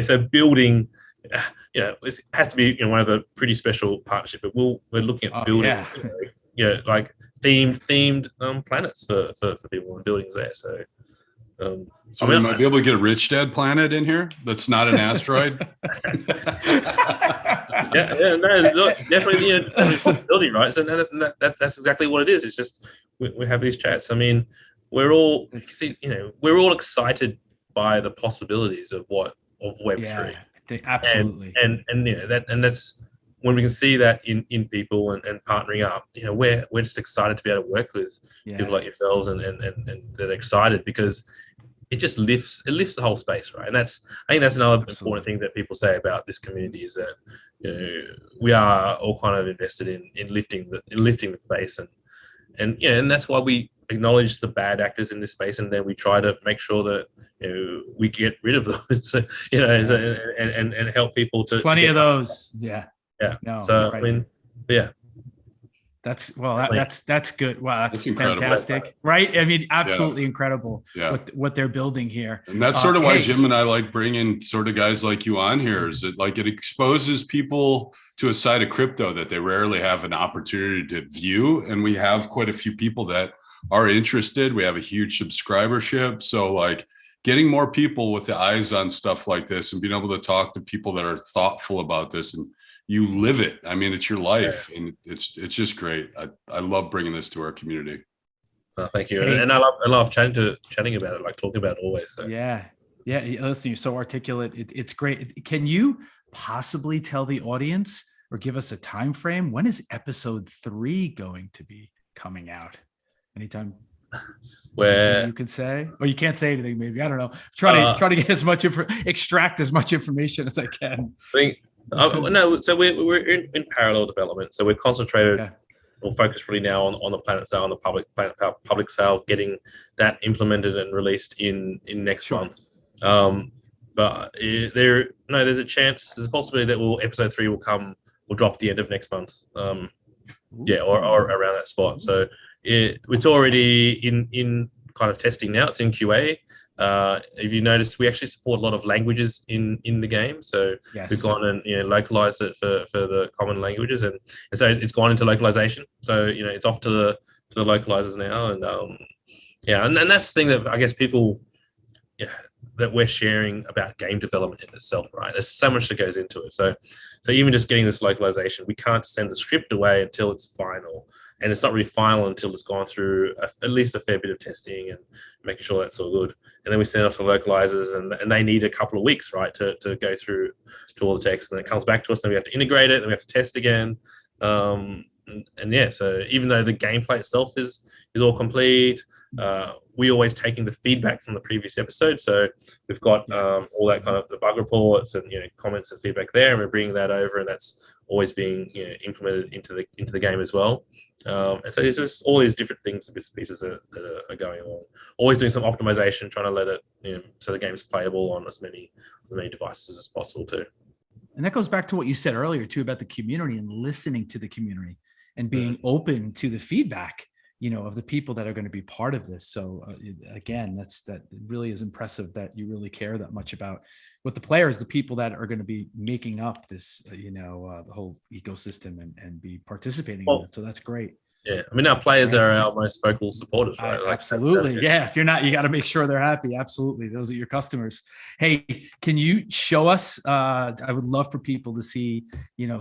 So building, it has to be one of the pretty special partnership. But we're looking at building, like themed planets for people and buildings there. So. So we might be able to get a rich dad planet in here that's not an asteroid. Definitely possibility, right? So that's exactly what it is. It's just we have these chats. I mean, we're all excited by the possibilities of Web3. Absolutely. And that's when we can see that in people and partnering up. We're just excited to be able to work with people like yourselves and they're excited because it just lifts the whole space, right? And I think that's another important thing that people say about this community is that we are all kind of invested in lifting the space, and that's why we acknowledge the bad actors in this space, and then we try to make sure that we get rid of them. So and help people to plenty of those. No, so right. I mean, that's good. Wow, that's fantastic, right? I mean, absolutely incredible what they're building here. And that's sort of why Jim and I like bringing sort of guys like you on here. Is it exposes people to a side of crypto that they rarely have an opportunity to view, and we have quite a few people that are interested. We have a huge subscribership, so getting more people with the eyes on stuff like this and being able to talk to people that are thoughtful about this and you live it. I mean, it's your life, and it's just great. I love bringing this to our community. Thank you, and I love chatting about it, like talking about it always. So. Yeah. Listen, you're so articulate. It's great. Can you possibly tell the audience or give us a time frame? When is episode 3 going to be coming out? Anytime. Where you can say, or you can't say anything, maybe, I don't know. Try to get as much extract as much information as I can. I think no. So we're in parallel development. So we're concentrated or focused really now on the planet sale, on the public sale, getting that implemented and released in next month. But there's a chance, there's a possibility that episode 3 will drop at the end of next month. Or around that spot. So it's already in kind of testing now. It's in QA. If you noticed, we actually support a lot of languages in the game. So we've gone and localized it for the common languages, and so it's gone into localization. So it's off to the localizers now, and and that's the thing that I guess people that we're sharing about game development in itself, right? There's so much that goes into it. So even just getting this localization, we can't send the script away until it's final. And it's not really final until it's gone through at least a fair bit of testing and making sure that's all good. And then we send it off to localizers, and they need a couple of weeks, right, to go through to all the text. And then it comes back to us, then we have to integrate it, then we have to test again. So even though the gameplay itself is all complete, we always taking the feedback from the previous episode. So we've got all that kind of the bug reports and comments and feedback there, and we're bringing that over, and that's always being implemented into the game as well. And so there's just all these different things, bits and pieces that are going along. Always doing some optimization, trying to let it so the game's playable on as many devices as possible too. And that goes back to what you said earlier too about the community and listening to the community and being open to the feedback of the people that are going to be part of this. So again, that really is impressive that you really care that much about what the players, the people that are going to be making up this, the whole ecosystem and be participating in it. So that's great. Yeah. I mean, our players are our most vocal supporters, right? Absolutely. If you're not, you got to make sure they're happy. Absolutely. Those are your customers. Hey, can you show us, I would love for people to see,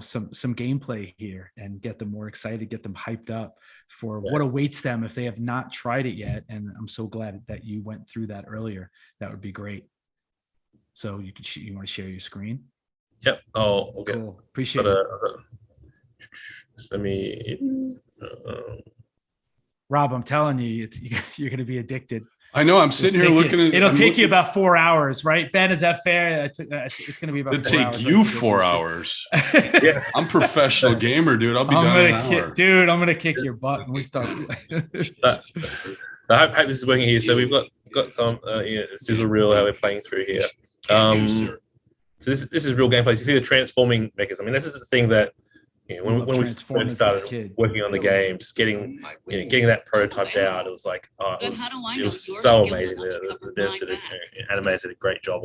some gameplay here and get them more excited, get them hyped up for what awaits them if they have not tried it yet. And I'm so glad that you went through that earlier. That would be great. So you want to share your screen? Yep. Oh, okay. Cool. Appreciate it. Let me. Rob, I'm telling you, you're going to be addicted. I know. I'm sitting here looking at it. It'll take you about 4 hours, right? Ben, is that fair? It's going to be about 4 hours. It'll take you 4 hours. Yeah. I'm a professional gamer, dude. I'll be done in an hour. Dude, I'm going to kick your butt when we start. I hope this is working here. So we've got some sizzle reel how we're playing through here. So this is real gameplay. You see the transforming mechanism. I mean, this is the thing that when we started working on the game, just getting that prototyped out, it was like it was so amazing. The devs did animated a great job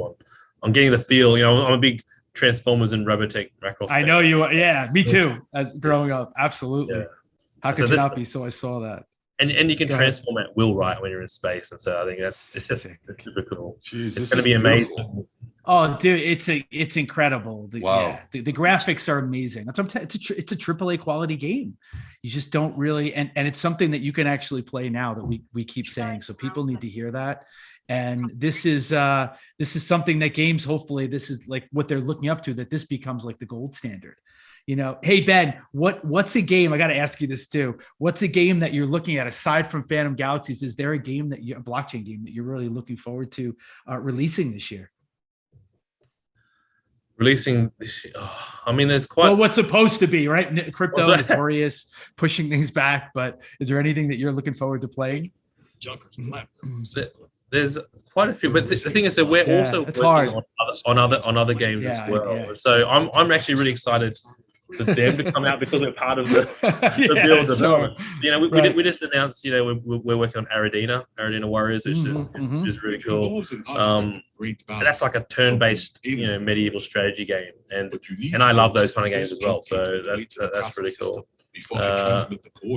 on getting the feel. I'm a big Transformers and Robotech Macross. I know you are. Yeah, me too. As growing up, absolutely. Yeah. How could you not be? So I saw that. And you can transform at will, right, when you're in space. And so I think it's super cool. Jeez, it's going to be amazing. Oh, dude, it's incredible. Wow. The graphics are amazing. It's a AAA quality game. You just don't really, and it's something that you can actually play now that we keep saying. So people need to hear that. And this is something that games, hopefully this is like what they're looking up to, that this becomes like the gold standard. Hey Ben, what's a game? I got to ask you this too. What's a game that you're looking at aside from Phantom Galaxies? Is there a game a blockchain game that you're really looking forward to releasing this year? Releasing this year? I mean, there's quite what's supposed to be, right? Crypto notorious, pushing things back, but is there anything that you're looking forward to playing? There's quite a few, but the thing is that we're also working on other games as well. Yeah. So I'm actually really excited for them to come out because we're part of the build development. Sure. We just announced, we're working on Aradina Warriors, which is really cool. And that's like a turn-based, medieval strategy game, and I love those kind of games as well. So that's really cool.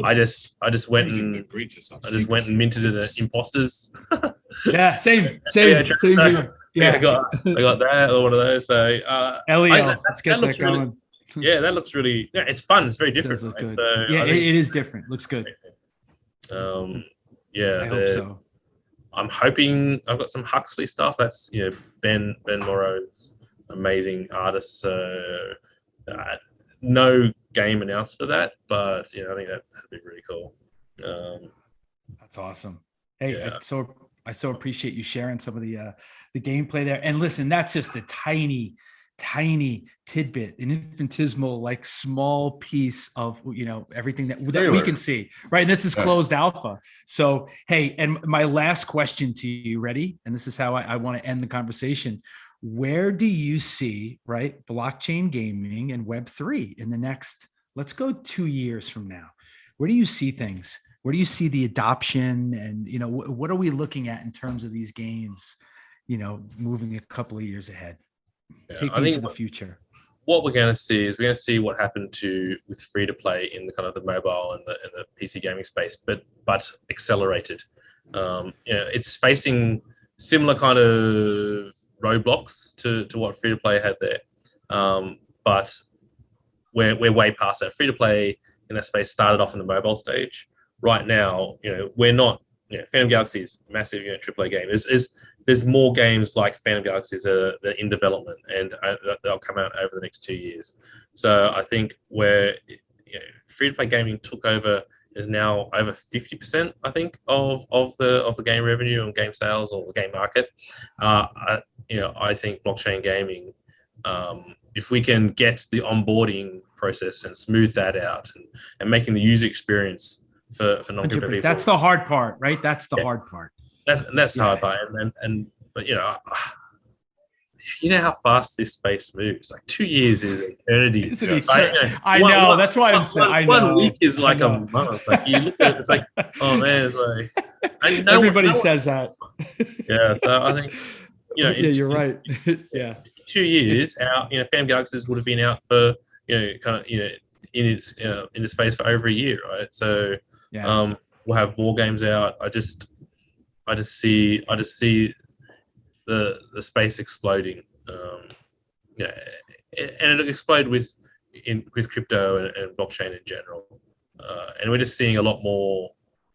I just went and minted an Imposters. Yeah, same here. Yeah, I got that or one of those. So Elio, let's get that going. Really, yeah, that looks really. Yeah, it's fun. It's very different. It does look good. So yeah, it is different. Looks good. Yeah, I hope so. I'm hoping I've got some Huxley stuff. That's Ben Morrow's amazing artist. No game announced for that, but I think that'd be really cool. That's awesome. Hey, Yeah. I so appreciate you sharing some of the gameplay there. And listen, that's just a tiny tidbit, an infinitesimal, like small piece of, everything that we can see, right? And this is closed alpha. So, hey, and my last question to you, ready? And this is how I want to end the conversation. Where do you see, right, blockchain gaming and Web3 in the next, let's go 2 years from now? Where do you see things? Where do you see the adoption? And, what are we looking at in terms of these games, moving a couple of years ahead? Take me to the future. What we're going to see is what happened with free to play in the kind of the mobile and the PC gaming space, but accelerated. It's facing similar kind of roadblocks to what free to play had there, but we're way past that. Free to play in that space started off in the mobile stage. Right now, we're not. Phantom Galaxy is massive, AAA game. There's more games like Phantom Galaxies that are in development, and they'll come out over the next 2 years. So I think where free-to-play gaming took over is now over 50%, I think, of the game revenue and game sales or the game market. I think blockchain gaming, if we can get the onboarding process and smooth that out and making the user experience for non-crypto people. That's the hard part, right? That's the hard part. That's the hard part. But how fast this space moves. Like 2 years is eternity. I know. That's why I'm saying. I know. 1 week is like a month. Like you look at it, it's like, oh man, it's like everybody says that. Yeah. So I think you're right. Yeah. 2 years out, Phantom Galaxies would have been out for in its phase for over a year, right? So we'll have more games out. I just see the space exploding. And it'll explode with crypto and blockchain in general. And we're just seeing a lot more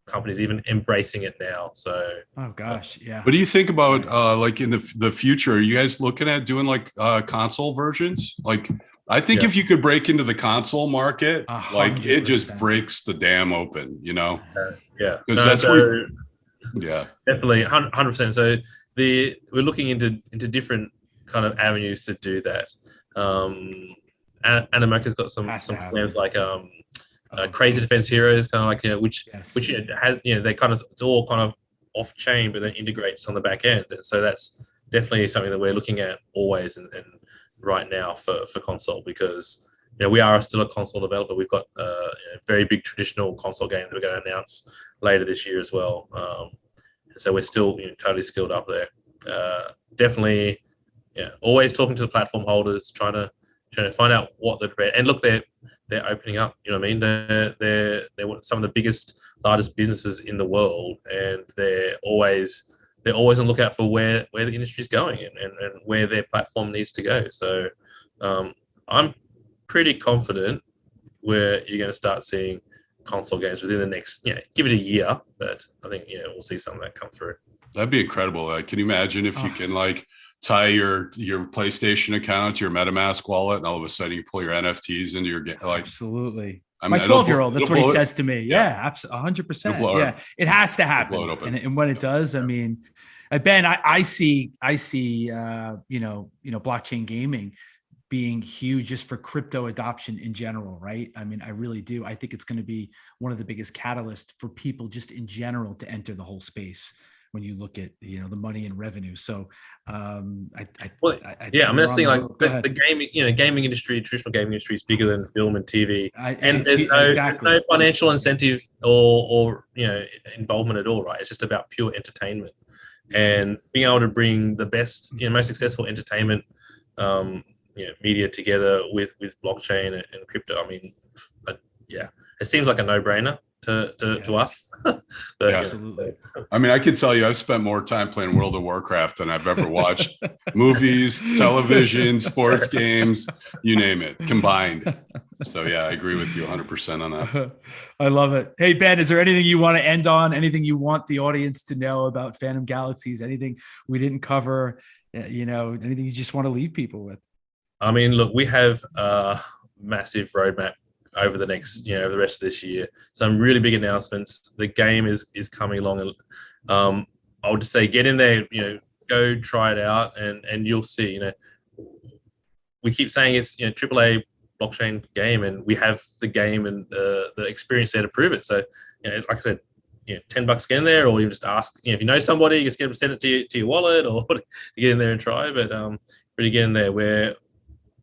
companies even embracing it now. So oh gosh, yeah. What do you think about like in the future? Are you guys looking at doing like console versions? Like I think if you could break into the console market, 100%. Like it just breaks the dam open, Yeah. Because that's where. Yeah, definitely 100%. So we're looking into different kind of avenues to do that. Animoca's got some plans like Crazy Defense Heroes, kind of like which has they kind of, it's all kind of off chain, but then integrates on the back end, and so that's definitely something that we're looking at always and right now for console, because we are still a console developer. We've got a very big traditional console game that we're going to announce later this year as well. So we're still totally skilled up there. Definitely, always talking to the platform holders, trying to find out what they're prepared. And look, they're opening up. You know what I mean? They're some of the biggest, largest businesses in the world, and they're always on the lookout for where the industry is going and where their platform needs to go. So I'm pretty confident where you're going to start seeing console games within the next, give it a year, but I think we'll see some of that come through. That'd be incredible. Can you imagine if you can tie your PlayStation account to your MetaMask wallet, and all of a sudden you pull your NFTs into your game? Absolutely. My 12-year-old, that's what he says to me. Yeah, absolutely, 100%. Yeah, it has to happen. And when it does, I mean, Ben, I see, blockchain gaming being huge just for crypto adoption in general, right? I mean, I really do. I think it's going to be one of the biggest catalysts for people just in general to enter the whole space when you look at, the money and revenue. So I mean, that's the thing, like the gaming, gaming industry, traditional gaming industry is bigger than film and TV. There's no financial incentive or involvement at all, right? It's just about pure entertainment and being able to bring the best, most successful entertainment media together with blockchain and crypto. I mean, it seems like a no-brainer to us. But, absolutely. I mean, I can tell you, I've spent more time playing World of Warcraft than I've ever watched movies, television, sports games, you name it, combined. So yeah, I agree with you 100% on that. I love it. Hey, Ben, is there anything you want to end on? Anything you want the audience to know about Phantom Galaxies? Anything we didn't cover? Anything you just want to leave people with? I mean, look, we have a massive roadmap over the next, over the rest of this year. Some really big announcements. The game is coming along. I'll just say, get in there, go try it out, and you'll see. We keep saying it's AAA blockchain game, and we have the game and the experience there to prove it. So, like I said, $10 get in there, or you just ask, if you know somebody, you just get them to send it to your wallet, or you get in there and try. But really get in there.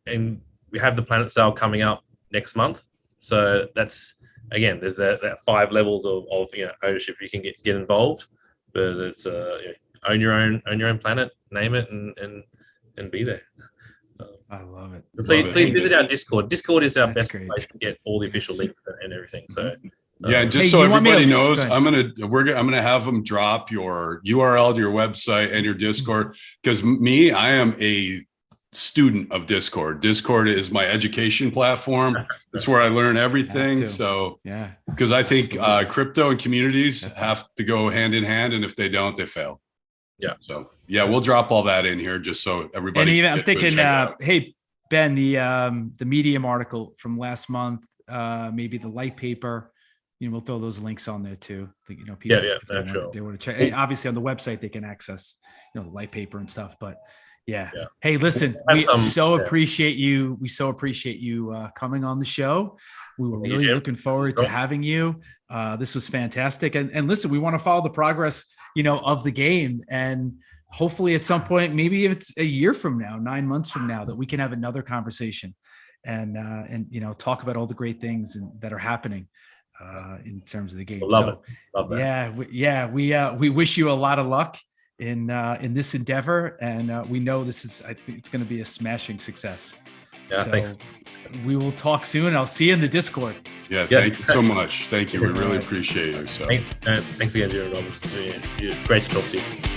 And we have the Planet sale coming up next month. So that's, again, there's that 5 levels of ownership you can get involved. But it's own your own planet, name it, and be there. I love it. Please visit our Discord. Discord is our best place to get all the official links and everything. So yeah, just so everybody knows, I'm gonna have them drop your URL to your website and your Discord, because I am a student of Discord. Discord is my education platform. It's where I learn everything. So yeah, because I think crypto and communities have to go hand in hand, and if they don't, they fail. Yeah. So yeah, we'll drop all that in here just so everybody. And even I'm thinking, hey Ben, the Medium article from last month, maybe the light paper. We'll throw those links on there too. People, they want to check. Obviously, on the website they can access, the light paper and stuff. But yeah. Hey, listen, we so appreciate you. We so appreciate you coming on the show. We were really looking forward to having you. This was fantastic. And listen, we want to follow the progress, of the game, and hopefully at some point, maybe if it's a year from now, 9 months from now, that we can have another conversation and talk about all the great things that are happening in terms of the game. Love that. We wish you a lot of luck in this endeavor, and we know I think it's going to be a smashing success. Thanks. We will talk soon. I'll see you in the Discord. Thank you so much. Thank you. We really appreciate you. So thanks again, Jerry Roberts. Great to talk to you.